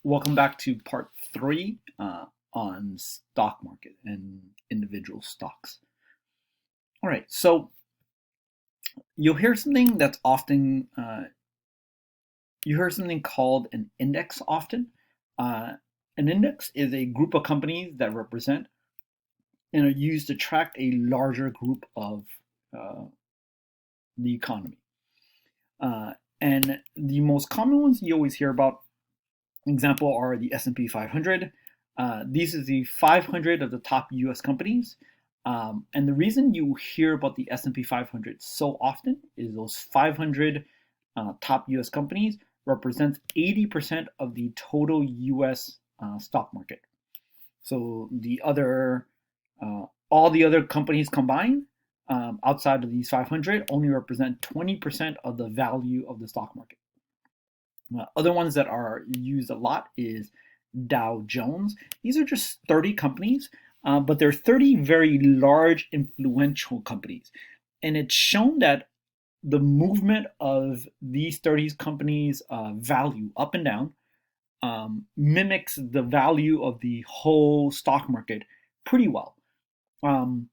Welcome back to part three on stock market and individual stocks. All right, so you'll hear something that's often you hear something called an index often. Uh, an index is a group of companies that represent and are used to track a larger group of uh, the economy. And the most common ones you always hear about, example, are the S&P 500. These are the 500 of the top U.S. companies. And the reason you hear about the S&P 500 so often is those 500 top U.S. companies represents 80% of the total U.S. Stock market. So all the other companies combined, outside of these 500, only represent 20% of the value of the stock market. Other ones that are used a lot is Dow Jones. These are just 30 companies, but they're 30 very large, influential companies. And it's shown that the movement of these 30 companies' value up and down mimics the value of the whole stock market pretty well. Um,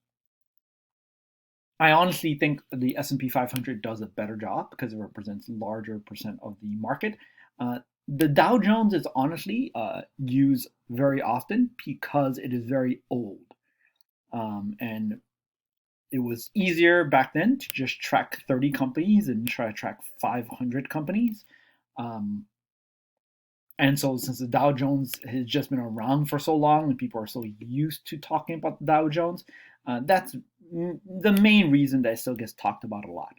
I honestly think the S&P 500 does a better job because it represents larger percent of the market. Uh, the Dow Jones is honestly used very often because it is very old. And it was easier back then to just track 30 companies and try to track 500 companies. Um, and so, since the Dow Jones has just been around for so long and people are so used to talking about the Dow Jones, that's the main reason that it still gets talked about a lot.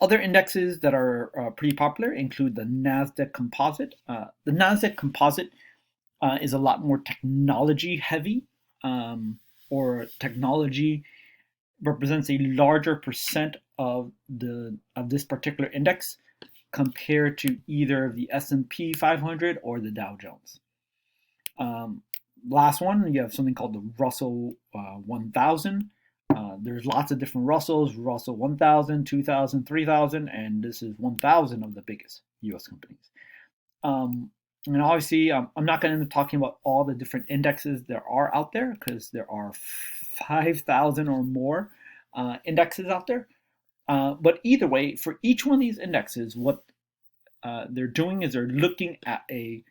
Other indexes that are pretty popular include the NASDAQ Composite. The NASDAQ Composite is a lot more technology heavy, or technology represents a larger percent of this particular index compared to either the S&P 500 or the Dow Jones. Last one, you have something called the Russell 1000. There's lots of different Russells, Russell 1000, 2000, 3000, and this is 1000 of the biggest US companies. And obviously, I'm not going to end up talking about all the different indexes there are out there because there are 5,000 or more indexes out there. But either way, for each one of these indexes, what they're doing is they're looking at a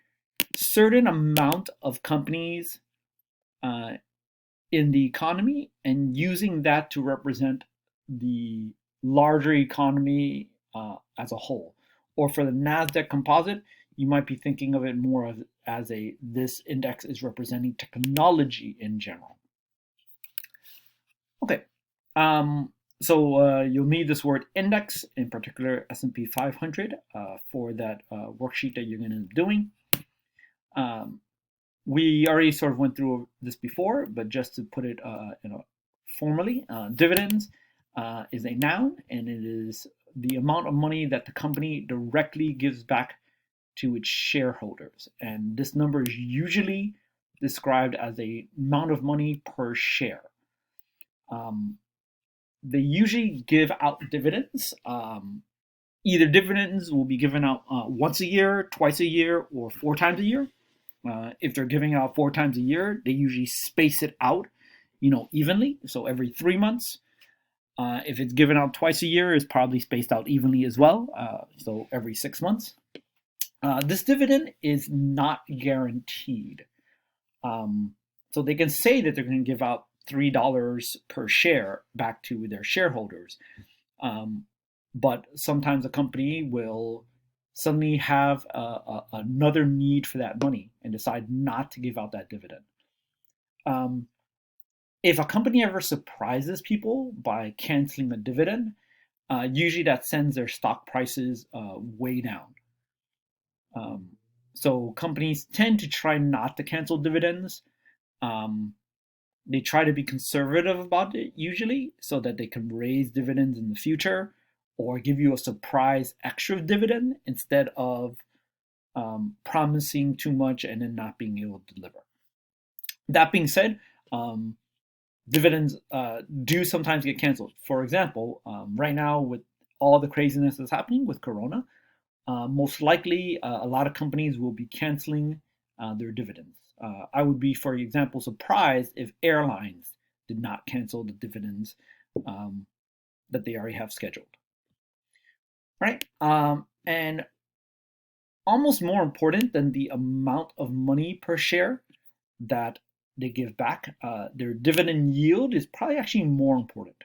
certain amount of companies uh, in the economy and using that to represent the larger economy as a whole. Or for the NASDAQ composite, you might be thinking of it more as this index is representing technology in general. Okay, so you'll need this word index, in particular S&P 500, for that worksheet that you're going to be doing. We already sort of went through this before, but just to put it formally, dividends is a noun, and it is the amount of money that the company directly gives back to its shareholders. And this number is usually described as a amount of money per share. They usually give out dividends. Either dividends will be given out once a year, twice a year, or 4 times a year. If they're giving out 4 times a year, they usually space it out, evenly. So every 3 months. If it's given out twice a year, it's probably spaced out evenly as well. So every 6 months. This dividend is not guaranteed. So they can say that they're going to give out $3 per share back to their shareholders. But sometimes a company will suddenly have another need for that money and decide not to give out that dividend. If a company ever surprises people by canceling a dividend, usually that sends their stock prices way down. So companies tend to try not to cancel dividends. They try to be conservative about it usually so that they can raise dividends in the future or give you a surprise extra dividend instead of promising too much and then not being able to deliver. That being said, dividends do sometimes get canceled. For example, right now with all the craziness that's happening with Corona, most likely a lot of companies will be canceling their dividends. I would be, for example, surprised if airlines did not cancel the dividends um, that they already have scheduled. Right? And almost more important than the amount of money per share that they give back, their dividend yield is probably actually more important.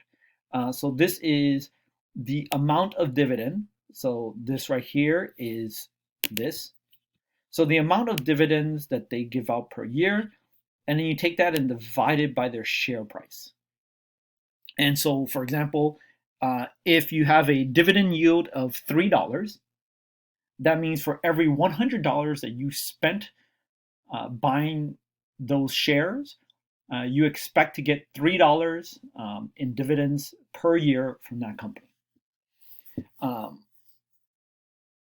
So this is the amount of dividend. So this right here is this. So the amount of dividends that they give out per year, and then you take that and divide it by their share price. And so, for example, if you have a dividend yield of $3, that means for every $100 that you spent buying those shares, you expect to get $3 in dividends per year from that company.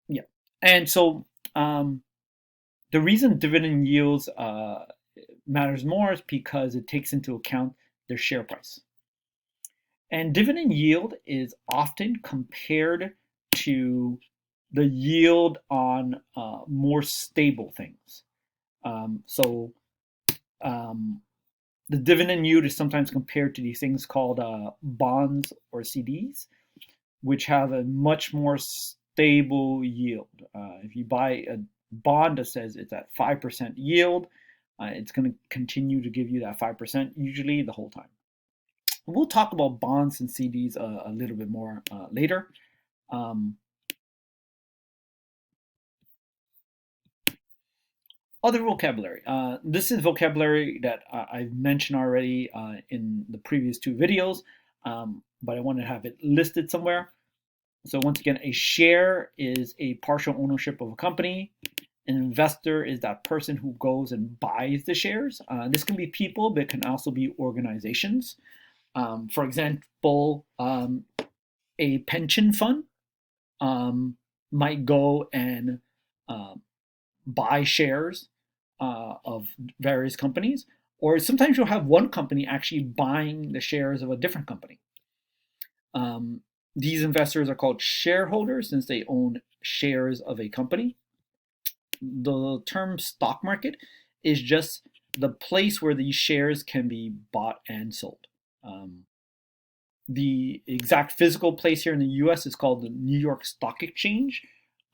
Yeah, and so the reason dividend yields matters more is because it takes into account their share price. And dividend yield is often compared to the yield on more stable things. So the dividend yield is sometimes compared to these things called bonds or CDs, which have a much more stable yield. If you buy a bond that says it's at 5% yield, it's going to continue to give you that 5% usually the whole time. We'll talk about bonds and CDs a little bit more later. Other vocabulary. This is vocabulary that I've mentioned already in the previous two videos, but I want to have it listed somewhere. So once again, a share is a partial ownership of a company. An investor is that person who goes and buys the shares. This can be people, but it can also be organizations. For example, a pension fund might go and buy shares of various companies, or sometimes you'll have one company actually buying the shares of a different company. These investors are called shareholders since they own shares of a company. The term stock market is just the place where these shares can be bought and sold. The exact physical place here in the US is called the New York Stock Exchange.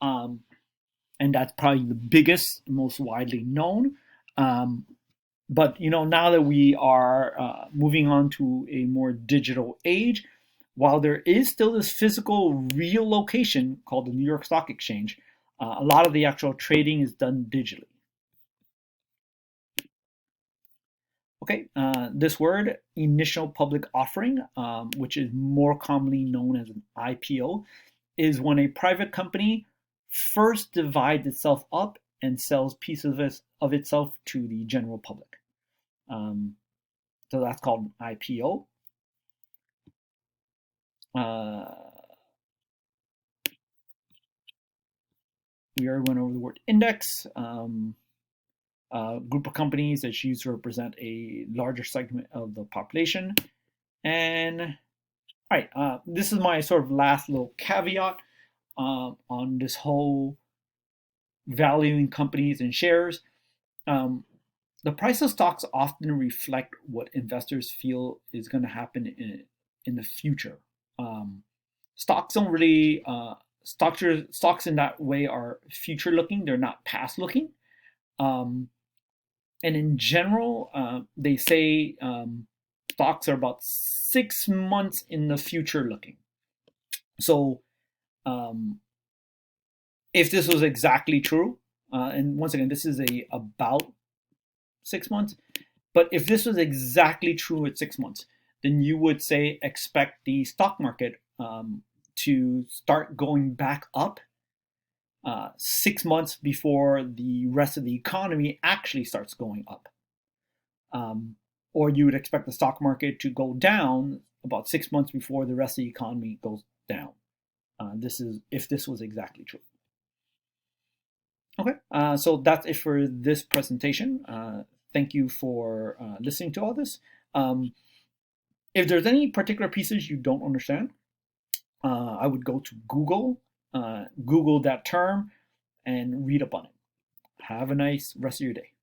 And that's probably the biggest, most widely known. But now that we are moving on to a more digital age, while there is still this physical, real location called the New York Stock Exchange, a lot of the actual trading is done digitally. Okay, this word, initial public offering, which is more commonly known as an IPO, is when a private company first divides itself up and sells pieces of itself to the general public. So that's called an IPO. We already went over the word index. Group of companies that's used to represent a larger segment of the population. And all right, this is my sort of last little caveat on this whole valuing companies and shares. The price of stocks often reflect what investors feel is going to happen in the future. Stocks don't really stocks in that way are future looking. They're not past looking. And in general, they say stocks are about 6 months in the future looking. So if this was exactly true, and once again, this is about 6 months, but if this was exactly true at 6 months, then you would say expect the stock market to start going back up 6 months before the rest of the economy actually starts going up. Or you would expect the stock market to go down about 6 months before the rest of the economy goes down. This is if this was exactly true. Okay, so that's it for this presentation. Thank you for listening to all this. If there's any particular pieces you don't understand, I would go to Google Google that term and read up on it. Have a nice rest of your day.